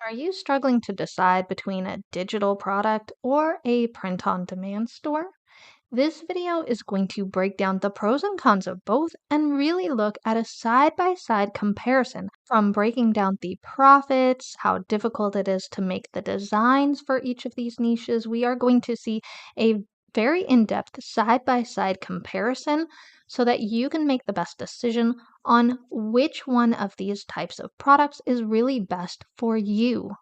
Are you struggling to decide between a digital product or a print-on-demand store? This video is going to break down the pros and cons of both and really look at a side-by-side comparison from breaking down the profits, how difficult it is to make the designs for each of these niches. We are going to see a very in-depth side-by-side comparison so that you can make the best decision on which one of these types of products is really best for you.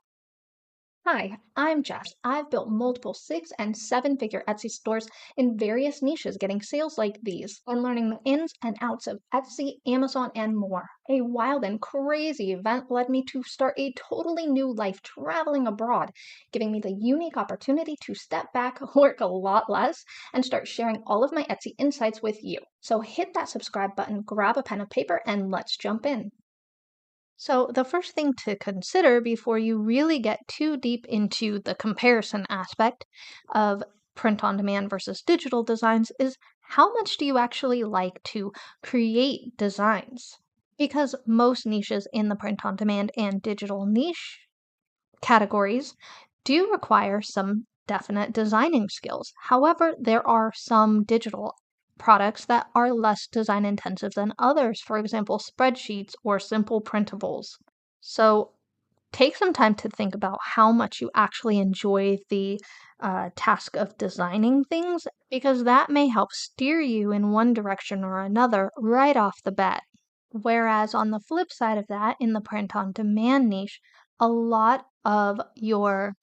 Hi, I'm Jess. I've built multiple 6 and 7 figure Etsy stores in various niches, getting sales like these, and learning the ins and outs of Etsy, Amazon, and more. A wild and crazy event led me to start a totally new life traveling abroad, giving me the unique opportunity to step back, work a lot less, and start sharing all of my Etsy insights with you. So hit that subscribe button, grab a pen and paper, and let's jump in. So, the first thing to consider before you really get too deep into the comparison aspect of print on demand versus digital designs is how much do you actually like to create designs? Because most niches in the print on demand and digital niche categories do require some definite designing skills. However, there are some digital products that are less design intensive than others, for example, spreadsheets or simple printables. So take some time to think about how much you actually enjoy the task of designing things, because that may help steer you in one direction or another right off the bat. Whereas on the flip side of that, in the print on demand niche, a lot of your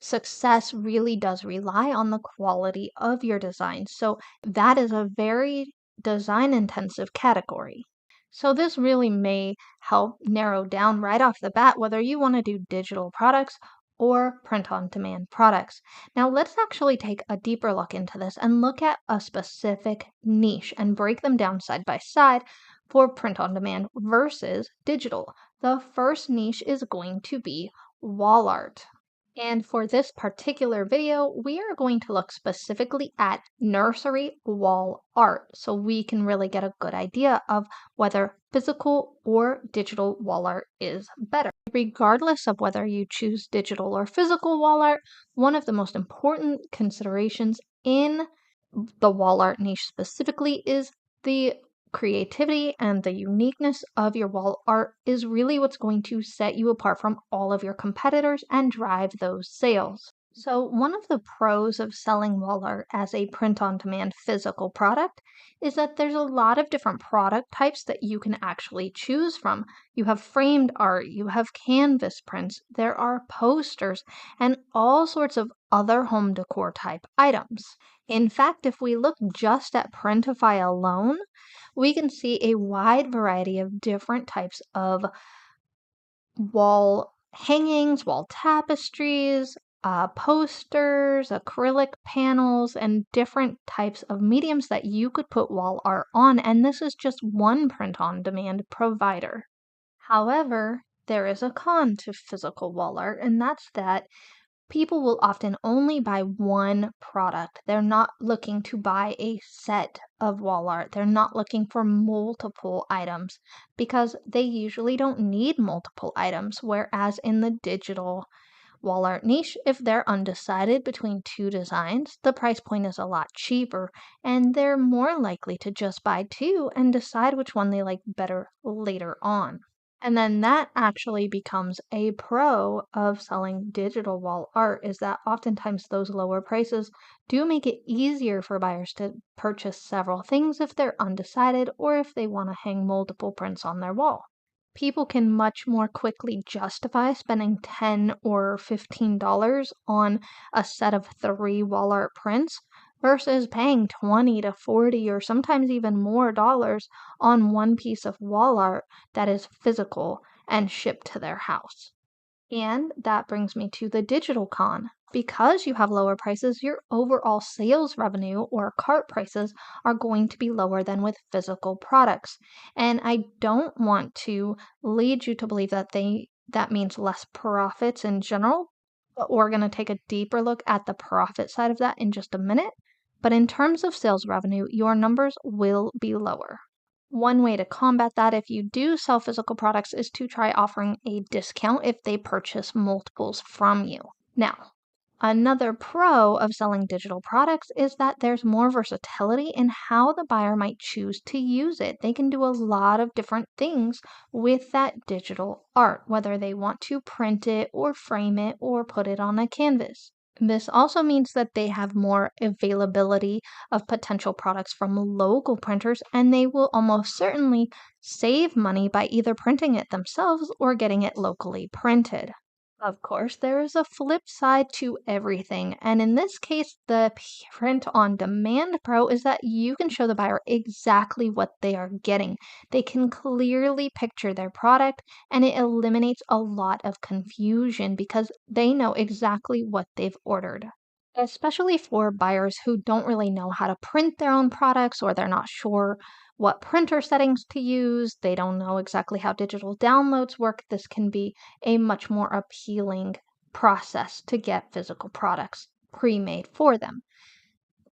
success really does rely on the quality of your design. So that is a very design intensive category. So this really may help narrow down right off the bat whether you want to do digital products or print on demand products. Now let's actually take a deeper look into this and look at a specific niche and break them down side by side for print on demand versus digital. The first niche is going to be wall art. And for this particular video, we are going to look specifically at nursery wall art so we can really get a good idea of whether physical or digital wall art is better. Regardless of whether you choose digital or physical wall art, one of the most important considerations in the wall art niche specifically is the creativity and the uniqueness of your wall art is really what's going to set you apart from all of your competitors and drive those sales. So, one of the pros of selling wall art as a print on demand physical product is that there's a lot of different product types that you can actually choose from. You have framed art, you have canvas prints, there are posters, and all sorts of other home decor type items. In fact, if we look just at Printify alone, we can see a wide variety of different types of wall hangings, wall tapestries, posters, acrylic panels, and different types of mediums that you could put wall art on. And this is just one print on demand provider. However, there is a con to physical wall art, and that's that people will often only buy one product. They're not looking to buy a set of wall art. They're not looking for multiple items because they usually don't need multiple items. Whereas in the digital wall art niche, if they're undecided between two designs, the price point is a lot cheaper and they're more likely to just buy two and decide which one they like better later on. And then that actually becomes a pro of selling digital wall art is that oftentimes those lower prices do make it easier for buyers to purchase several things if they're undecided or if they want to hang multiple prints on their wall. People can much more quickly justify spending $10 or $15 on a set of 3 wall art prints versus paying 20 to 40 or sometimes even more dollars on one piece of wall art that is physical and shipped to their house. And that brings me to the digital con. Because you have lower prices, your overall sales revenue or cart prices are going to be lower than with physical products. And I don't want to lead you to believe that means less profits in general, but we're going to take a deeper look at the profit side of that in just a minute. But in terms of sales revenue, your numbers will be lower. One way to combat that if you do sell physical products is to try offering a discount if they purchase multiples from you. Now, another pro of selling digital products is that there's more versatility in how the buyer might choose to use it. They can do a lot of different things with that digital art, whether they want to print it or frame it or put it on a canvas. This also means that they have more availability of potential products from local printers, and they will almost certainly save money by either printing it themselves or getting it locally printed. Of course, there is a flip side to everything, and in this case, the print on demand pro is that you can show the buyer exactly what they are getting. They can clearly picture their product, and it eliminates a lot of confusion because they know exactly what they've ordered. Especially for buyers who don't really know how to print their own products or they're not sure what printer settings to use, they don't know exactly how digital downloads work, this can be a much more appealing process to get physical products pre-made for them.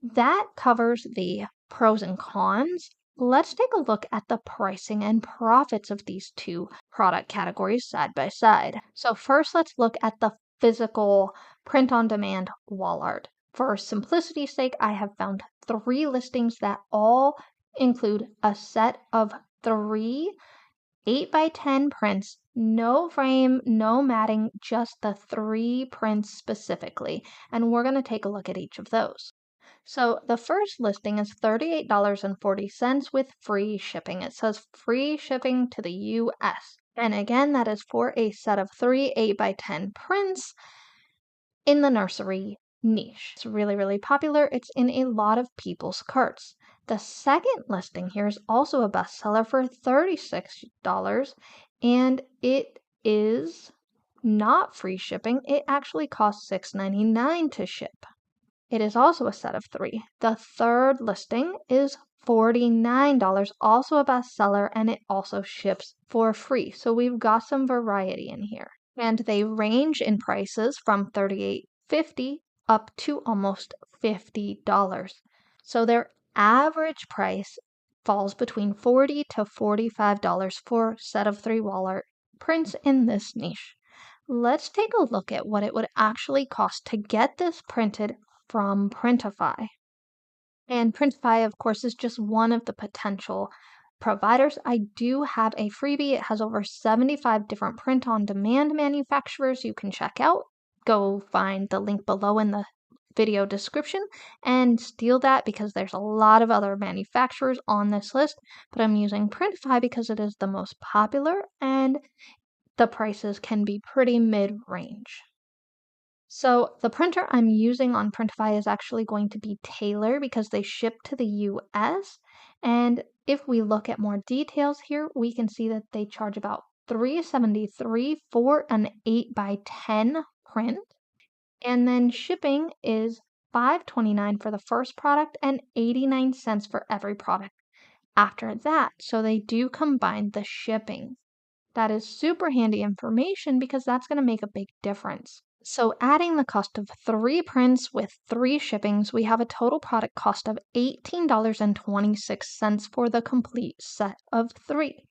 That covers the pros and cons. Let's take a look at the pricing and profits of these two product categories side by side. So first, let's look at the physical print-on-demand wall art. For simplicity's sake, I have found 3 listings that all include a set of 3 8x10 prints, no frame, no matting, just the 3 prints specifically. And we're going to take a look at each of those. So the first listing is $38.40 with free shipping. It says free shipping to the US. And again, that is for a set of 3 8x10 prints in the nursery niche. It's really, really popular. It's in a lot of people's carts. The second listing here is also a bestseller for $36, and it is not free shipping. It actually costs $6.99 to ship. It is also a set of 3. The third listing is $49, also a bestseller, and it also ships for free. So we've got some variety in here. And they range in prices from $38.50 up to almost $50. So their average price falls between $40 to $45 for a set of 3 wall art prints in this niche. Let's take a look at what it would actually cost to get this printed from Printify. And Printify, of course, is just one of the potential providers. I do have a freebie. It has over 75 different print-on-demand manufacturers you can check out. Go find the link below in the video description and steal that because there's a lot of other manufacturers on this list, but I'm using Printify because it is the most popular and the prices can be pretty mid-range. So the printer I'm using on Printify is actually going to be Taylor because they ship to the US. And if we look at more details here, we can see that they charge about $3.73 for an 8x10 print. And then shipping is $5.29 for the first product and 89 cents for every product after that. So they do combine the shipping. That is super handy information because that's going to make a big difference. So adding the cost of 3 prints with 3 shippings, we have a total product cost of $18.26 for the complete set of 3.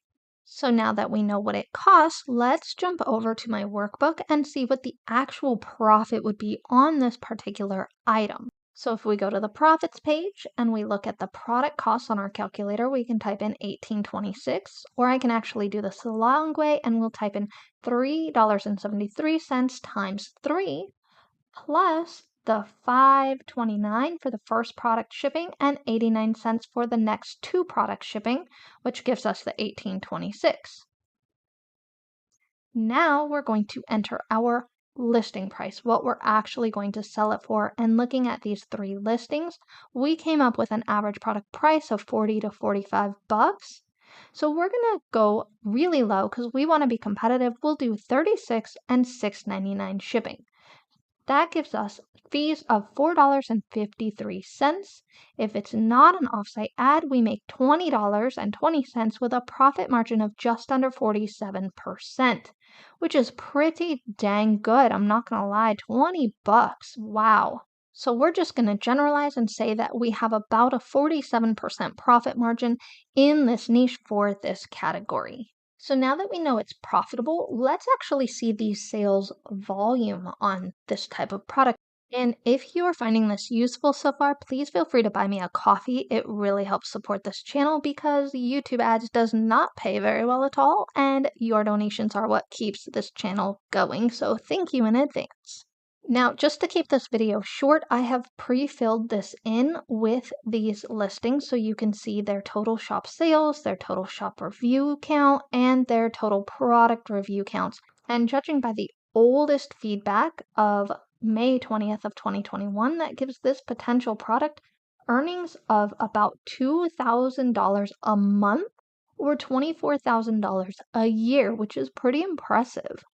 So now that we know what it costs, let's jump over to my workbook and see what the actual profit would be on this particular item. So if we go to the profits page and we look at the product costs on our calculator, we can type in $18.26, or I can actually do this the long way and we'll type in $3.73 times 3 plus the $5.29 for the first product shipping and 89 cents for the next 2 product shipping, which gives us the $18.26. Now we're going to enter our listing price, what we're actually going to sell it for. And looking at these 3 listings, we came up with an average product price of $40 to $45. So we're going to go really low because we want to be competitive. We'll do $36 and $6.99 shipping. That gives us fees of $4.53. If it's not an offsite ad, we make $20.20 with a profit margin of just under 47%, which is pretty dang good. I'm not going to lie, $20. Wow. So we're just going to generalize and say that we have about a 47% profit margin in this niche for this category. So now that we know it's profitable, let's actually see the sales volume on this type of product. And if you are finding this useful so far, please feel free to buy me a coffee. It really helps support this channel because YouTube ads does not pay very well at all, and your donations are what keeps this channel going. So thank you in advance. Now, just to keep this video short, I have pre-filled this in with these listings so you can see their total shop sales, their total shop review count, and their total product review counts. And judging by the oldest feedback of May 20th of 2021, that gives this potential product earnings of about $2,000 a month or $24,000 a year, which is pretty impressive.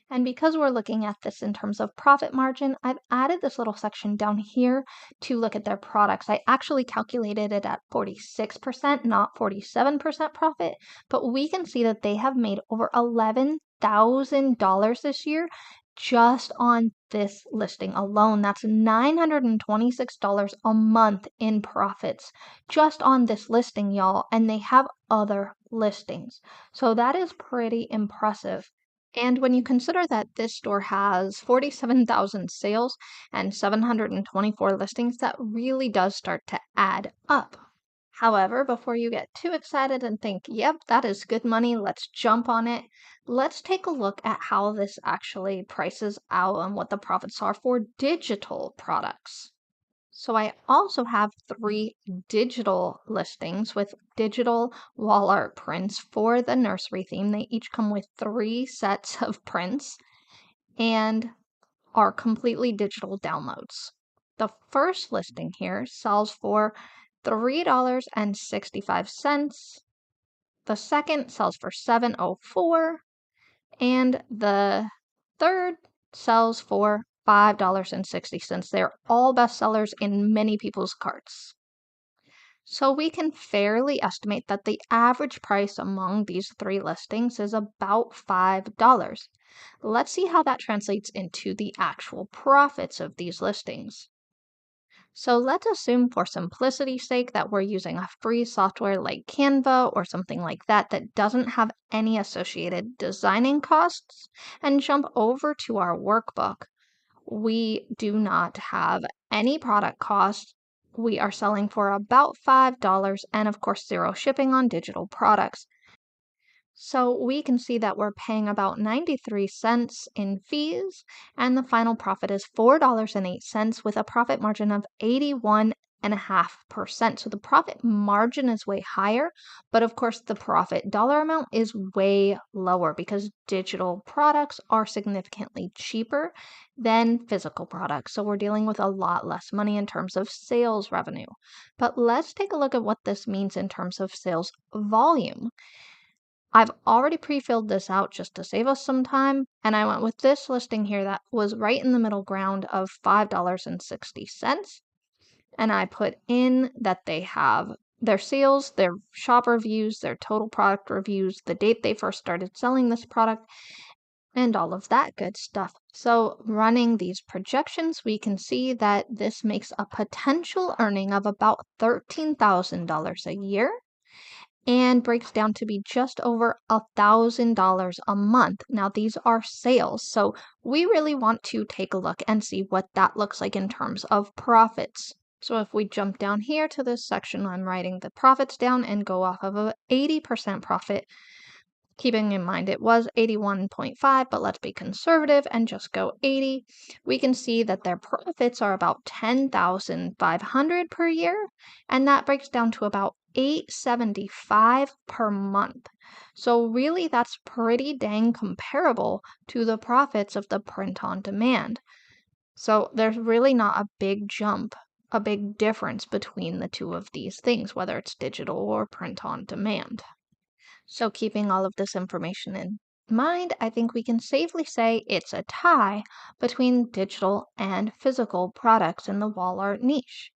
And because we're looking at this in terms of profit margin, I've added this little section down here to look at their products. I actually calculated it at 46%, not 47% profit, but we can see that they have made over $11,000 this year just on this listing alone. That's $926 a month in profits just on this listing, y'all, and they have other listings. So that is pretty impressive. And when you consider that this store has 47,000 sales and 724 listings, that really does start to add up. However, before you get too excited and think, yep, that is good money, let's jump on it, let's take a look at how this actually prices out and what the profits are for digital products. So I also have 3 digital listings with digital wall art prints for the nursery theme. They each come with 3 sets of prints and are completely digital downloads. The first listing here sells for $3.65. The second sells for $7.04, and the third sells for $5.60. They're all bestsellers in many people's carts. So we can fairly estimate that the average price among these 3 listings is about $5. Let's see how that translates into the actual profits of these listings. So let's assume for simplicity's sake that we're using a free software like Canva or something like that that doesn't have any associated designing costs and jump over to our workbook. We do not have any product costs. We are selling for about $5 and of course 0 shipping on digital products. So we can see that we're paying about 93 cents in fees, and the final profit is $4.08 with a profit margin of 81.5%. So the profit margin is way higher, but of course the profit dollar amount is way lower because digital products are significantly cheaper than physical products. So we're dealing with a lot less money in terms of sales revenue. But let's take a look at what this means in terms of sales volume. I've already pre-filled this out just to save us some time, and I went with this listing here that was right in the middle ground of $5.60. And I put in that they have their sales, their shop reviews, their total product reviews, the date they first started selling this product, and all of that good stuff. So running these projections, we can see that this makes a potential earning of about $13,000 a year, and breaks down to be just over $1,000 a month. Now, these are sales, so we really want to take a look and see what that looks like in terms of profits. So if we jump down here to this section, I'm writing the profits down and go off of a 80% profit, keeping in mind it was 81.5, but let's be conservative and just go 80. We can see that their profits are about $10,500 per year, and that breaks down to about $875 per month. So really that's pretty dang comparable to the profits of the print on demand. So there's really not a big jump, a big difference between the two of these things, whether it's digital or print on demand. So keeping all of this information in mind, I think we can safely say it's a tie between digital and physical products in the wall art niche.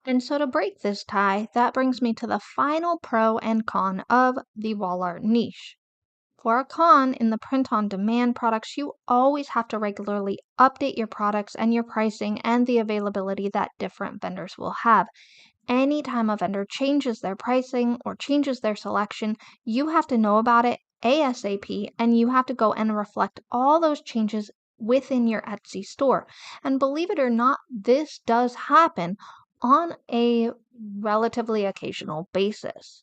And so to break this tie, that brings me to the final pro and con of the wall art niche. For a con in the print-on-demand products, you always have to regularly update your products and your pricing and the availability that different vendors will have. Anytime a vendor changes their pricing or changes their selection, you have to know about it ASAP, and you have to go and reflect all those changes within your Etsy store. And believe it or not, this does happen on a relatively occasional basis.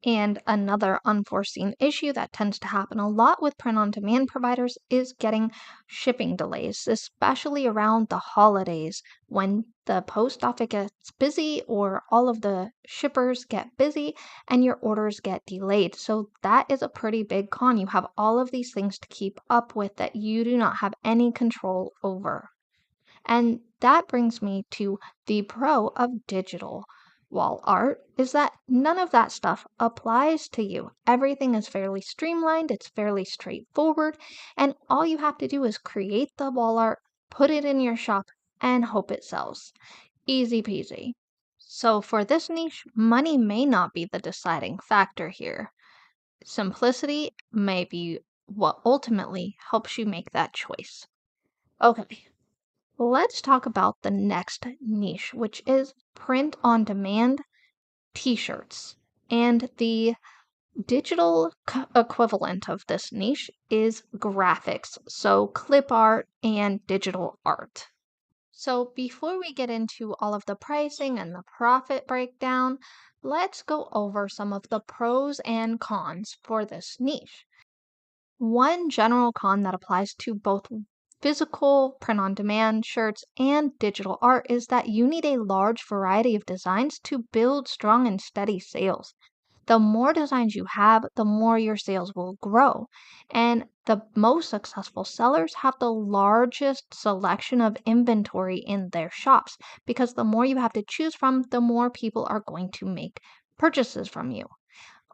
And another unforeseen issue that tends to happen a lot with print-on-demand providers is getting shipping delays, especially around the holidays when the post office gets busy or all of the shippers get busy and your orders get delayed. So that is a pretty big con. You have all of these things to keep up with that you do not have any control over. And that brings me to the pro of digital wall art is that none of that stuff applies to you. Everything is fairly streamlined, it's fairly straightforward, and all you have to do is create the wall art, put it in your shop, and hope it sells. Easy peasy. So for this niche, money may not be the deciding factor here. Simplicity may be what ultimately helps you make that choice. Okay. Let's talk about the next niche, which is print-on-demand t-shirts. And the digital equivalent of this niche is graphics, so clip art and digital art. So before we get into all of the pricing and the profit breakdown, let's go over some of the pros and cons for this niche. One general con that applies to both physical print-on-demand shirts and digital art is that you need a large variety of designs to build strong and steady sales. The more designs you have, the more your sales will grow. And the most successful sellers have the largest selection of inventory in their shops because the more you have to choose from, the more people are going to make purchases from you.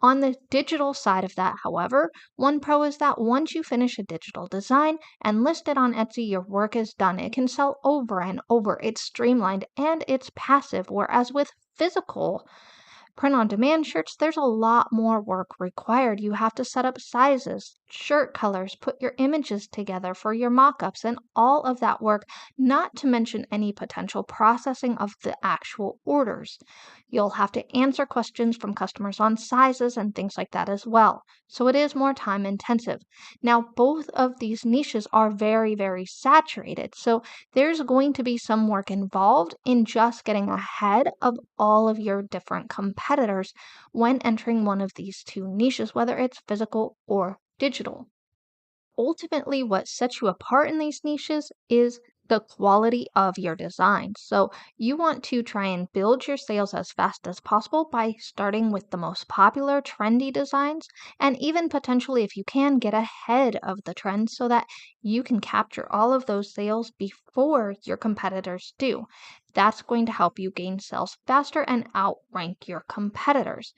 On the digital side of that, however, one pro is that once you finish a digital design and list it on Etsy, your work is done. It can sell over and over. It's streamlined and it's passive, whereas with physical print-on-demand shirts, there's a lot more work required. You have to set up sizes, shirt colors, put your images together for your mock-ups, and all of that work, not to mention any potential processing of the actual orders. You'll have to answer questions from customers on sizes and things like that as well. So it is more time intensive. Now, both of these niches are very, very saturated. So there's going to be some work involved in just getting ahead of all of your different competitors when entering one of these two niches, whether it's physical or digital. Ultimately, what sets you apart in these niches is the quality of your design. So you want to try and build your sales as fast as possible by starting with the most popular trendy designs, and even potentially, if you can, get ahead of the trend so that you can capture all of those sales before your competitors do. That's going to help you gain sales faster and outrank your competitors.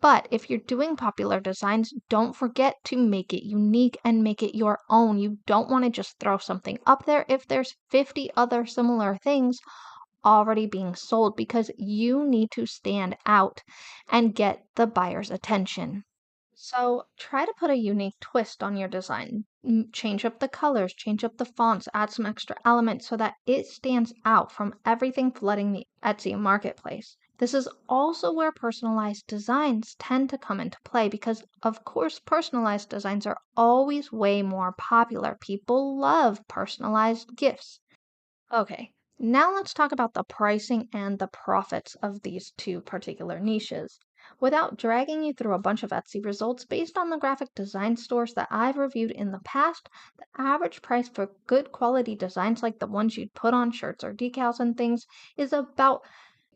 But if you're doing popular designs, don't forget to make it unique and make it your own. You don't want to just throw something up there if there's 50 other similar things already being sold, because you need to stand out and get the buyer's attention. So try to put a unique twist on your design. Change up the colors, change up the fonts, add some extra elements so that it stands out from everything flooding the Etsy marketplace. This is also where personalized designs tend to come into play because, of course, personalized designs are always way more popular. People love personalized gifts. Okay, now let's talk about the pricing and the profits of these two particular niches. Without dragging you through a bunch of Etsy results, based on the graphic design stores that I've reviewed in the past, the average price for good quality designs like the ones you'd put on shirts or decals and things is about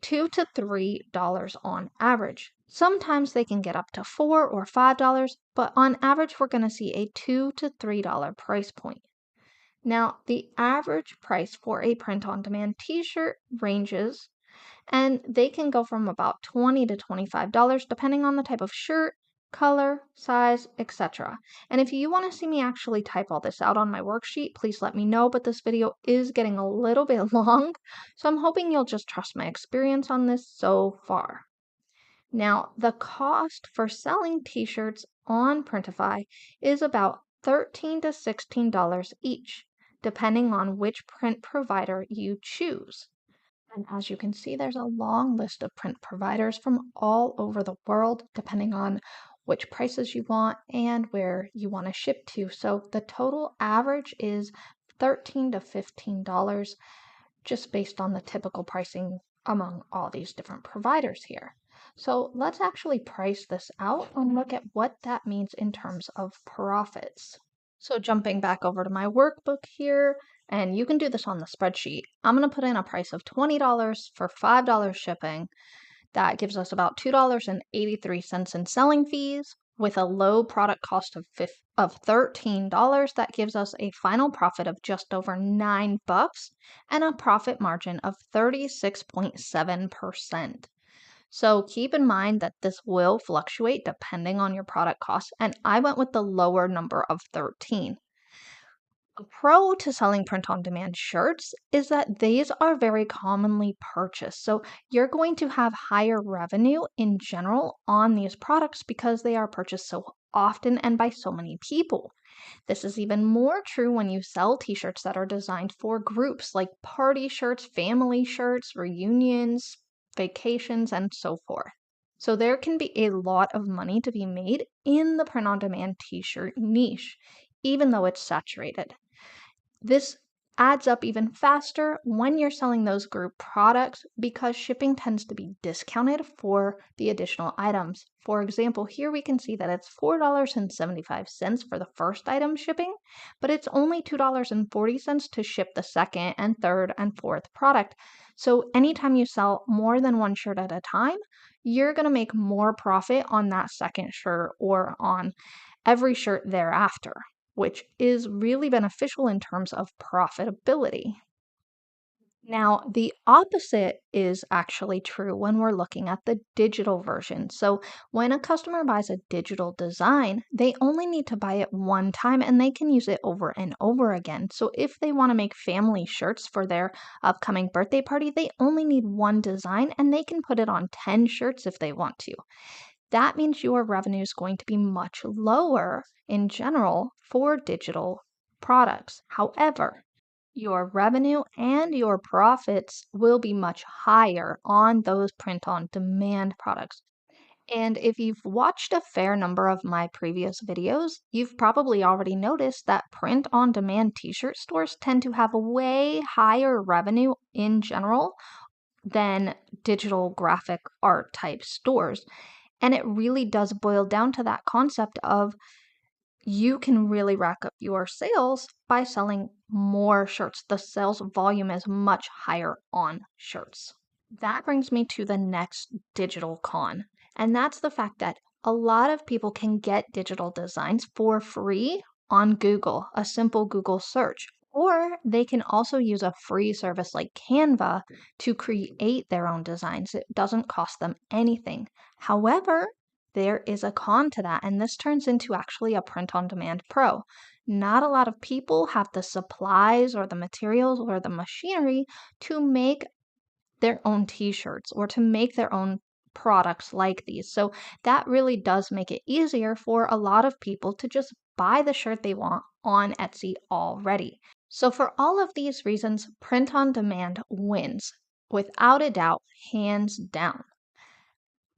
$2 to $3 on average. Sometimes they can get up to $4 or $5, but on average we're going to see a $2 to $3 price point. Now, the average price for a print-on-demand t-shirt ranges, and they can go from about $20 to $25 depending on the type of shirt, color, size, etc. And if you want to see me actually type all this out on my worksheet, please let me know, but this video is getting a little bit long, so I'm hoping you'll just trust my experience on this so far. Now, the cost for selling t-shirts on Printify is about $13 to $16 each, depending on which print provider you choose. And as you can see, there's a long list of print providers from all over the world, depending on which prices you want and where you want to ship to. So the total average is $13 to $15, just based on the typical pricing among all these different providers here. So let's actually price this out and look at what that means in terms of profits. So jumping back over to my workbook here, and you can do this on the spreadsheet. I'm going to put in a price of $20 for $5 shipping. That gives us about $2.83 in selling fees. With a low product cost of $13, that gives us a final profit of just over $9 and a profit margin of 36.7%. So keep in mind that this will fluctuate depending on your product cost, and I went with the lower number of 13. A pro to selling print-on-demand shirts is that these are very commonly purchased. So you're going to have higher revenue in general on these products because they are purchased so often and by so many people. This is even more true when you sell t-shirts that are designed for groups like party shirts, family shirts, reunions, vacations, and so forth. So there can be a lot of money to be made in the print-on-demand t-shirt niche, even though it's saturated. This adds up even faster when you're selling those group products because shipping tends to be discounted for the additional items. For example, here we can see that it's $4.75 for the first item shipping, but it's only $2.40 to ship the second and third and fourth product. So anytime you sell more than one shirt at a time, you're going to make more profit on that second shirt or on every shirt thereafter, which is really beneficial in terms of profitability. Now, the opposite is actually true when we're looking at the digital version. So, when a customer buys a digital design, they only need to buy it one time and they can use it over and over again. So, if they want to make family shirts for their upcoming birthday party, they only need one design and they can put it on 10 shirts if they want to. That means your revenue is going to be much lower in general for digital products. However, your revenue and your profits will be much higher on those print-on-demand products. And if you've watched a fair number of my previous videos, you've probably already noticed that print-on-demand t-shirt stores tend to have way higher revenue in general than digital graphic art type stores. And it really does boil down to that concept of you can really rack up your sales by selling more shirts. The sales volume is much higher on shirts. That brings me to the next digital con, and that's the fact that a lot of people can get digital designs for free on Google, a simple Google search. Or they can also use a free service like Canva to create their own designs. It doesn't cost them anything. However, there is a con to that, and this turns into actually a print-on-demand pro. Not a lot of people have the supplies or the materials or the machinery to make their own t-shirts or to make their own products like these. So that really does make it easier for a lot of people to just buy the shirt they want on Etsy already. So for all of these reasons, print on demand wins, without a doubt, hands down.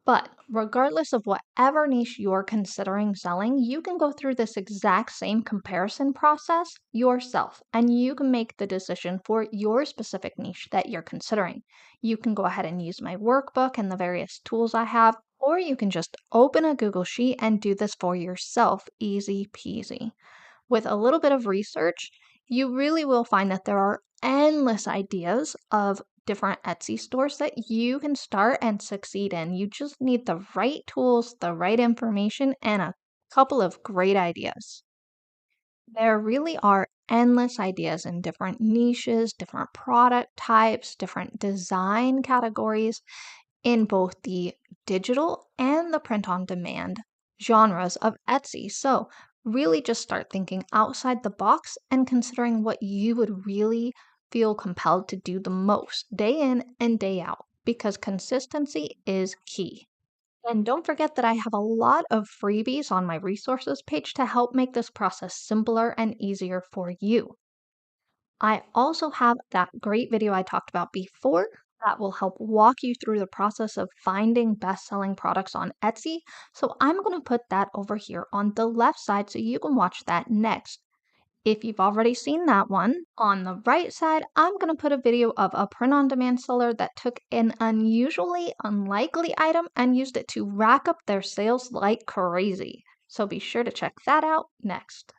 But regardless of whatever niche you're considering selling, you can go through this exact same comparison process yourself, and you can make the decision for your specific niche that you're considering. You can go ahead and use my workbook and the various tools I have, or you can just open a Google Sheet and do this for yourself, easy peasy. With a little bit of research, you really will find that there are endless ideas of different Etsy stores that you can start and succeed in. You just need the right tools, the right information, and a couple of great ideas. There really are endless ideas in different niches, different product types, different design categories in both the digital and the print on demand genres of Etsy. So, really just start thinking outside the box and considering what you would really feel compelled to do the most day in and day out because consistency is key. And don't forget that I have a lot of freebies on my resources page to help make this process simpler and easier for you. I also have that great video I talked about before that will help walk you through the process of finding best-selling products on Etsy. So I'm going to put that over here on the left side so you can watch that next. If you've already seen that one, on the right side, I'm going to put a video of a print-on-demand seller that took an unusually unlikely item and used it to rack up their sales like crazy. So be sure to check that out next.